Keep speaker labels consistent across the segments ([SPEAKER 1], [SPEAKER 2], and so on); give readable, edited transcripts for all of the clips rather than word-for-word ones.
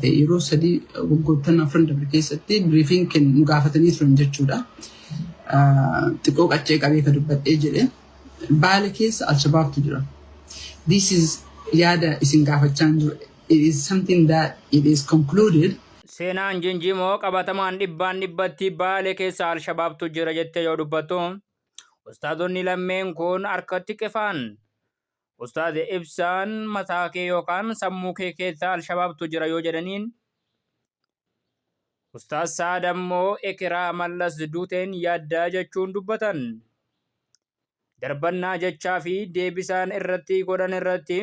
[SPEAKER 1] yeroo sadii waggoottan afran darbe keessatti briefing nu gaafatanii turan jechuudha. Xiqqoo qaccee qabee ka dubbadhee jedhe Baale keessa Al-Shabaabtu jira. This is yaada isin gaafachaa jiru. It is something that it is concluded.
[SPEAKER 2] Seenaan Jinjimoo qabatamaan dhibbaan dhibbatti Baale keessa Al-Shabaabtu jira jettee yoo dubbattu ustaadonni lammeen kun harkatti qefaan. Ustaad Ibsaan mataa kee yookaan sammuu kee keessa Al-Shabaabtu jira yoo jedhaniin Ustaad Saad ammoo Ekiraa Mallas duuteen yaaddaa jechuun dubbatan. Darbannaa jechaa fi deebisaan irratti godhan irratti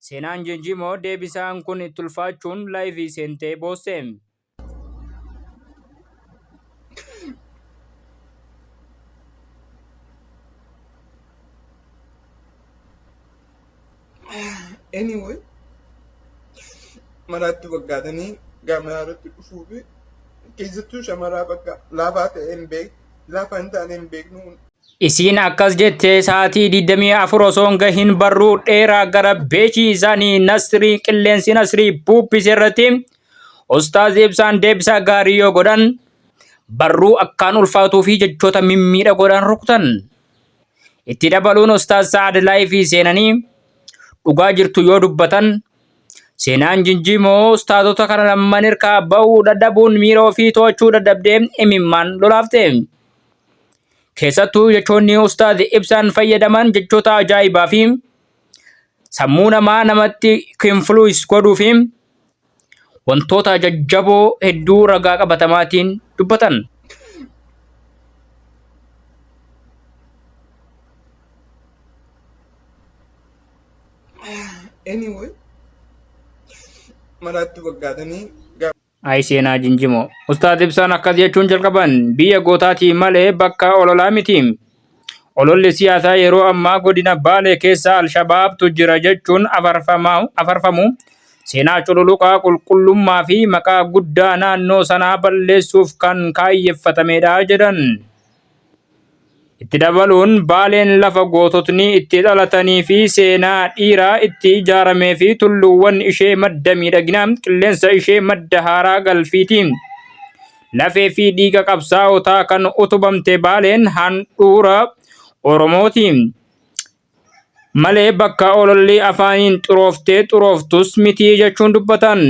[SPEAKER 2] seenaan Jinjimoo deebisaan kun tulfaachuun laayivii seentee boosse.
[SPEAKER 3] Anyway, maraatti waggaatanii gaamaarratti dhufuu fi keessattuu shamaraa bakka laafaa ta'een laafaa hin taaneen beeknu.
[SPEAKER 2] Isiin akkas jettee sa'aatii 24 osoo hin gahin barruu dheeraa gara beekii isaanii Nasrii qilleensi Nasrii buubbise irratti Ustaaz Ibsaan deebisaa gaarii yoo godhan barruu akkaan ulfaatuu fi jechoota mimmiidhagoodhaan rukutan. Itti dabaluun Ustaaz Saad laayivii seenanii dhugaa jirtu yoo dubbatan seenaan Jinjimoo ustaadota kana lamman hirkaa bahuu dadhabuun miira ofii to'achuu dadhabdee imimmaan lolaafte. Keessattuu jechoonni Ustaaz Ibsaan fayyadaman jechoota ajaa'ibaa fi sammuu namaa namatti influence godhuu fi wantoota jajjaboo hedduu ragaa qabatamaatiin dubbatan.
[SPEAKER 3] Anyway, maraatti waggaatanii
[SPEAKER 2] Ay seenaa Jinjimoo. Ustaad Ibsaan akkas jechuun jalqaban biyya gootaatii malee bakka ololaa miti. Ololli siyaasaa yeroo ammaa godina Baalee keessa Al-Shabaabtu jira jechuun afarfamu seenaa cululuqaa qulqullummaa fi maqaa guddaa naannoo sanaa balleessuuf kan kaayeffatamedha jedhan. Itti dabaluun Baaleen lafa goototni itti dhalatanii fi seenaa dhiiraa itti ijaaramee fi tulluuwwan ishee madda miidhaginaa qilleensa ishee madda haaraa galfiitiin lafee fi dhiiga qabsaa'otaa kan utubamte Baaleen handhuura Oromooti malee bakka ololli afaaniin xurooftus miti jechuun dubbatan.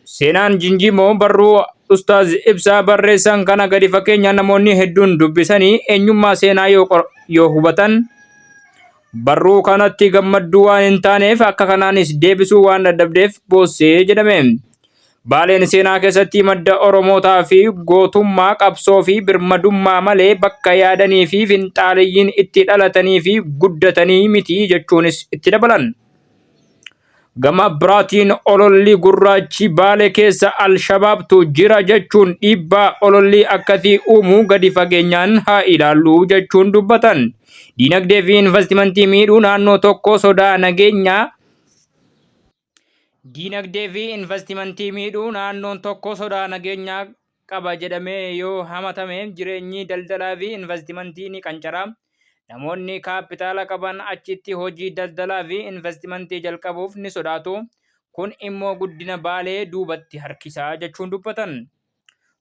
[SPEAKER 2] Seenaan Jinjimoo barruu Ustaaz Ibsaa barreessan kana gadi fakkeenyaan namoonni hedduun dubbisanii eenyummaa seenaa yoo hubatan barruu kanatti gammadduu waan hin taaneef akka kanaanis deebisuu waan dadhabdeef boossee jedhame. Baaleen seenaa keessatti madda Oromootaa fi gootummaa qabsoo fi birmadummaa malee bakka yaadanii fi finxaaliyyiin itti dhalatanii fi guddatanii miti jechuunis itti dabalan. Gama biraatiin ololli gurraachi Baalee keessa Al-Shabaabtu jira jechuun dhiibbaa ololli akkasii uumuu gadi fageenyaan haa ilaallu jechuun dubbatan. Diinagdee fi investimentii miidhuu naannoo tokko sodaa nageenyaa. Diinagdee fi investimentii miidhuu naannoon tokko sodaa nageenyaa qaba jedhamee yoo hamatame jireenyi daldalaa fi investimentii ni qancara. Namoonni kaapitaala qaban achitti hojii daldalaa fi investimentii jalqabuuf ni sodaatu. Kun immoo guddina Baalee duubatti harkisaa jechuun dubbatan.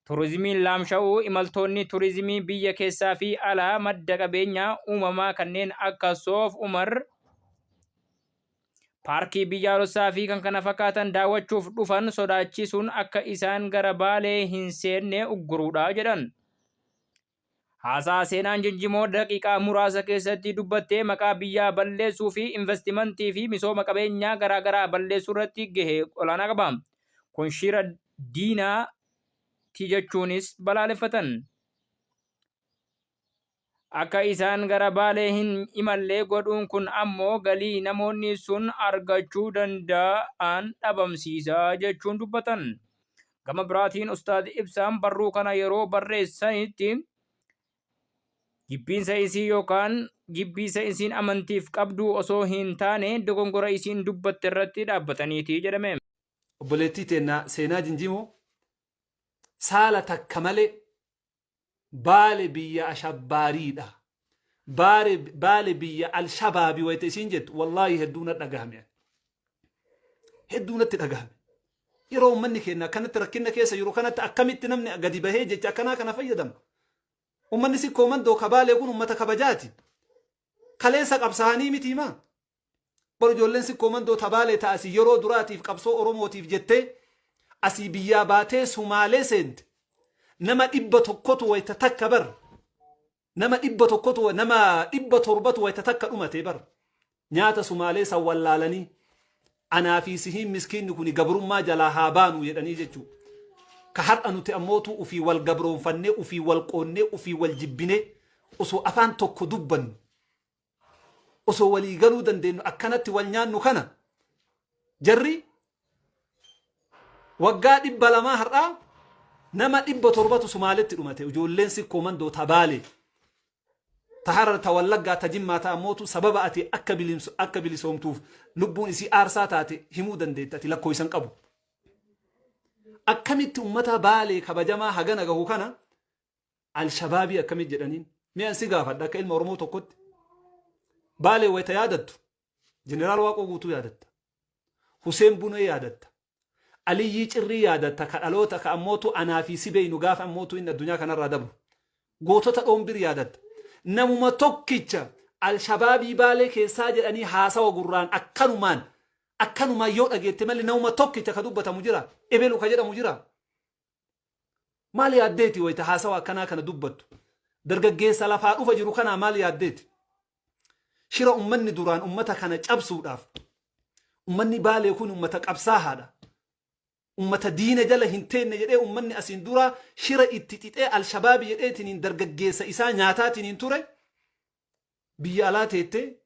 [SPEAKER 2] Turizimiin laamsha'uu imaltoonni turizimii biyya keessaa fi alaa madda qabeenyaa uumamaa kanneen akka Soof Umar paarkii biyyaalessaa fi kan kana fakkaatan daawwachuuf dhufan sodaachisuun akka isaan gara Baalee hin seenne ugguruudha jedhan. Haasaa seenaan Jinjimoo daqiiqaa muraasa keessatti dubbattee maqaa biyyaa balleessuu fi investimentii fi misooma qabeenyaa garaagaraa balleessuu irratti gahee olaanaa qaba. Kun shira diinaati jechuunis balaaleffatan. Akka isaan gara Baalee hin imalle godhuun kun ammoo galii namoonni sun argachuu danda'an dhabamsiisa jechuun dubbatan. Gama biraatiin Ustaad Ibsaan barruu kana yeroo barreessanitti gibbiinsa isii yookaan gibbiisa isiin amantiif qabdu osoo hin taane dogongora isiin dubbatte irratti dhaabbataniiti jedhame.
[SPEAKER 4] Obboleettii teennaa seenaa Jinjimoo saala takka malee Baale biyya ashabbaariidha. Baale biyya Al-Shabaabii wayita isiin jettu wallaahi hedduu natti dhagahame. Hedduu natti dhagahame. yeroo ummanni keenya kanatti rakkina keessa jiru kanatti akkamitti namni gadi bahee jecha akkanaa kana fayyadama. Ummanni si koomandoo kabaalee kun ummata kabajaati. Kaleessa qabsaanii miti himaa. Bor ijoolleen si koomandoo tabaalee ta'asii yeroo duraatiif qabsoo Oromootiif jettee asii biyyaa baatee Sumaalee seente. Nama 100 wayita takka bar. Nama 100 nama 700 wayita takka dhumate bar. Nyaata Sumaalee san wallaalanii anaa fi sihiin miskiinni kuni gabrummaa jalaa haa baanu jedhanii jechuudha. Ka har'a nuti ammootu ufii wal gabroonfannee ufii wal qoonnee ufii wal jibbinee osoo afaan tokko dubbannu osoo walii galuu dandeenyu akkanatti wal nyaannu kana jarri waggaa 200 har'aa nama 700tu Sumaaletti dhumate ijoolleen si koomandoo tabaalee taharar tawallaggaa tajimmaa ta'ammootu sababa ati akka bilisoomtuuf lubbuun isii aarsaa taate himuu dandeettati lakkoo isan qabu. Akkamitti ummata baalee kabajamaa hagana gahu kana Alshabaabii akkamitti jedhaniin mi'an si gaafadha akka ilma Oromoo tokkotti. Baalee wayita yaadattu Jeneraal Waaqoo Guutuu yaadatta. Huseen Bunee yaadatta. Aliyyii Cirrii yaadatta ka dhaloota ka ammootu anaa fi si beeynu gaafa ammootu inni addunyaa kanarraa dabru. Gootota Dhoombir yaadatta. Namuma tokkicha Alshabaabii baalee keessaa jedhanii haasawa gurraan akkanumaan yoo dhageette malee namuma tokkicha ka dubbatamu jira. Ebelu ka jedhamu jira. Maal yaaddeeti wayita haasawa akkanaa kana dubbattu? Dargaggeessa lafaa dhufa jiru kanaa maal yaaddeeti? Shira ummanni duraan ummata kana cabsuudhaaf. Ummanni baalee kun ummata qabsaahaadha. Ummata diina jala hin teenne jedhee ummanni asiin dura shira itti xixee Alshabaabii jedheetiin dargaggeessa isaa nyaataatiin ture. Biyya alaa teettee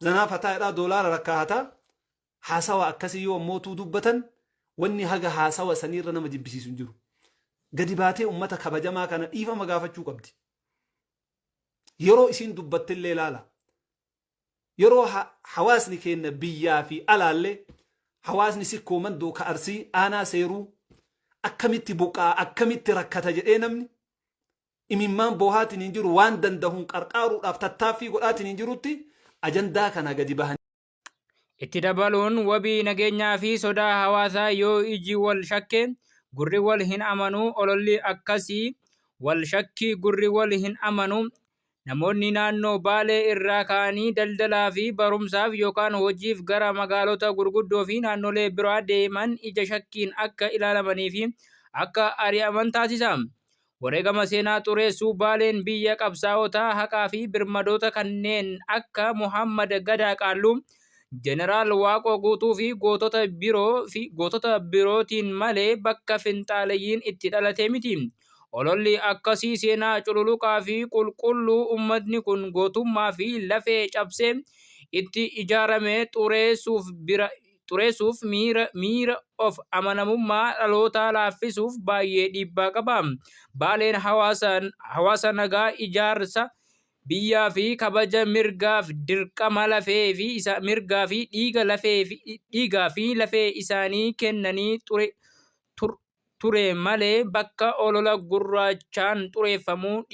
[SPEAKER 4] zanaaf hataadhaa doolaara rakkaataa haasawa akkasii yoo ammootuu dubbatan wanni haga haasawa saniirra nama jibbisiisu hin jiru. Gadi baatee ummata kabajamaa kana dhiifama gaafachuu qabdi. Yeroo isiin dubbattillee ilaala. Yeroo hawaasni keenya biyyaa fi alaallee hawaasni si koomandoo ka Arsii aanaa seeruu akkamitti buqaa akkamitti rakkata jedhee namni imimmaan boohaatiin hin jiru waan dandahuun qarqaaruudhaaf tattaaffii godhaatiin hin jirutti ajandaa kana gadi bahan.
[SPEAKER 2] Itti dabaluun wabii nageenyaa fi sodaa hawaasaa yoo iji wal shakke gurri wal hin amanu ololli akkasii wal shakkii gurri wal hin amanu namoonni naannoo baalee irraa ka'anii daldalaa fi barumsaaf yookaan hojiif gara magaalota gurguddoo fi naannolee biraa deeman ija shakkiin akka ilaalamanii fi akka ari'aman taasisa. Wareegama seenaa xureessuu baaleen biyya qabsaa'otaa haqaa fi birmadoota kanneen akka Muhammad Gadaa Qaalluu, Jeneraal Waaqoo Guutuu fi gootota birootiin malee bakka finxaaleeyyiin itti dhalate miti. Ololli akkasii seenaa cululuqaa fi qulqulluu ummatni kun gootummaa fi lafee cabsee itti ijaarame xureessuuf miira of amanamummaa dhalootaa laaffisuuf baay'ee dhiibbaa qaba. Baaleen hawaasa nagaa ijaarsa biyyaa fi kabaja mirgaaf dirqama mirgaa fi dhiigaa fi lafee isaanii kennanii ture malee bakka olola gurraachaan xureeffamuu